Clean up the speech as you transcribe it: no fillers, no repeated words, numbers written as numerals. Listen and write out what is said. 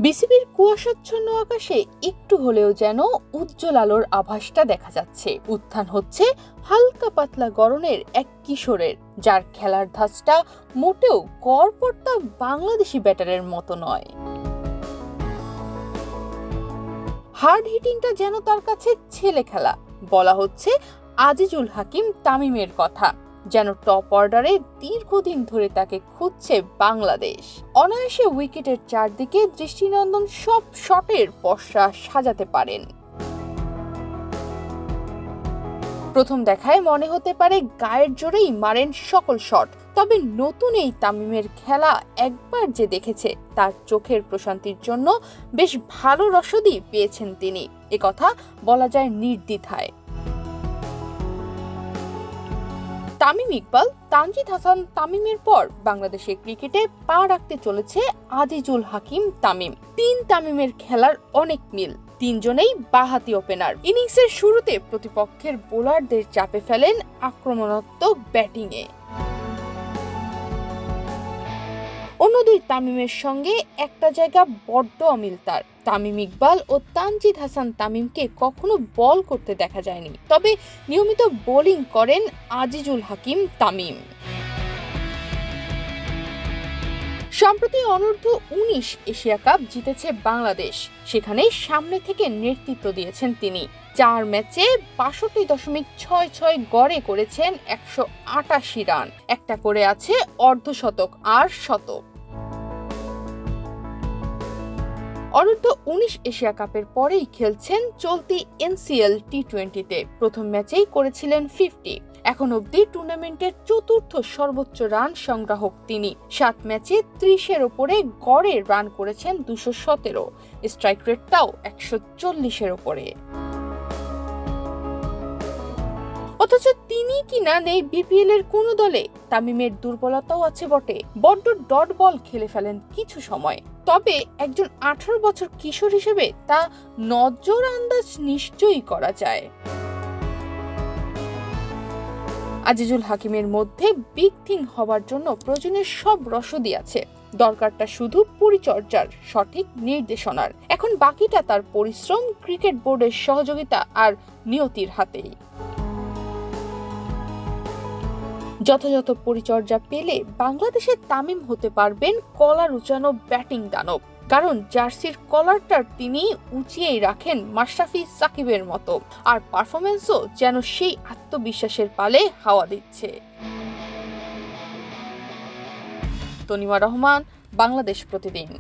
বিসিবির কুয়াশাচ্ছন্ন আকাশে একটু হলেও যেন উজ্জ্বল আলোর আভাসটা দেখা যাচ্ছে। উত্থান হচ্ছে হালকা পাতলা গড়নের এক কিশোরের, যার খেলার ধাঁচটা মোটেও গড়পড়তা বাংলাদেশি ব্যাটারের মতো নয়। হার্ড হিটিংটা যেন তার কাছে ছেলে খেলা। বলা হচ্ছে আজিজুল হাকিম তামিমের কথা, যেন টপ অর্ডারে দীর্ঘদিন ধরে তাকে খুঁজছে বাংলাদেশ। অনায়াসে উইকেটের চারদিকে দৃষ্টিনন্দন সব শটের পসরা সাজাতে পারেন। প্রথম দেখায় মনে হতে পারে গায়ের জোরেই মারেন সকল শট, তবে নতুন এই তামিমের খেলা একবার যে দেখেছে, তার চোখের প্রশান্তির জন্য বেশ ভালো রসদই পেয়েছেন তিনি, একথা বলা যায় নির্দ্বিধায়। তামিম ইকবাল, তানজিদ হাসান তামিমের পর বাংলাদেশের ক্রিকেটে পা রাখতে চলেছে আজিজুল হাকিম তামিম। তিন তামিমের খেলার অনেক মিল, তিনজনেই বাঁহাতি ওপেনার। ইনিংসের শুরুতে প্রতিপক্ষের বোলারদের চাপে ফেলেন আক্রমণাত্মক ব্যাটিংয়ে। অন্য দুই তামিমের সঙ্গে একটা জায়গা বড্ড অমিল তার। তামিম ইকবাল ও তানজিদ হাসান তামিমকে কখনো বল করতে দেখা যায়নি, তবে নিয়মিত বোলিং করেন আজিজুল হাকিম তামিম। সম্প্রতি অনূর্ধ্ব-19 এশিয়া কাপ জিতেছে বাংলাদেশ, সেখানে সামনে থেকে নেতৃত্ব দিয়েছেন তিনি। 4 ম্যাচে ৬২.66 গড়ে করেছেন ১৮৮ রান, একটা করে আছে অর্ধশতক আর শতক। অনূর্ধ্ব-19 এশিয়া কাপের পরেই খেলছেন চলতি এনসিএল টি-20-তে। প্রথম ম্যাচেই করেছিলেন 50। এখন অবধি টুর্নামেন্টের চতুর্থ সর্বোচ্চ রান সংগ্রাহক তিনি। 7 ম্যাচে 30-এর ওপরে গড়ে রান করেছেন 217, স্ট্রাইক রেটটাও 140-এর ওপরে। অথচ তিনি কিনা নেই বিপিএল এর কোনো দলে। তামিমের দুর্বলতাও আছে বটে, বড্ড ডট বল খেলে ফেলেন কিছু সময়, তবে একজন 18 বছর কিশোর হিসেবে তা নজর আন্দাজ নিশ্চয়ই করা যায়। আজিজুল হাকিমের মধ্যে বিগ থিং হবার জন্য প্রয়োজনীয় সব রসদই আছে, দরকারটা শুধু পরিচর্যার সঠিক নির্দেশনার। এখন বাকিটা তার পরিশ্রম, ক্রিকেট বোর্ডের সহযোগিতা আর নিয়তির হাতেই। যথাযথ পরিচর্যা পেলে বাংলাদেশের তামিম হতে পারবেন কলার উঁচানো ব্যাটিং দানব, কারণ জার্সির কলারটা তিনি উঁচিয়েই রাখেন মাশরাফি সাকিবের মতো, আর পারফরমেন্সও যেন সেই আত্মবিশ্বাসের পালে হাওয়া দিচ্ছে। তনিমা রহমান, বাংলাদেশ প্রতিদিন।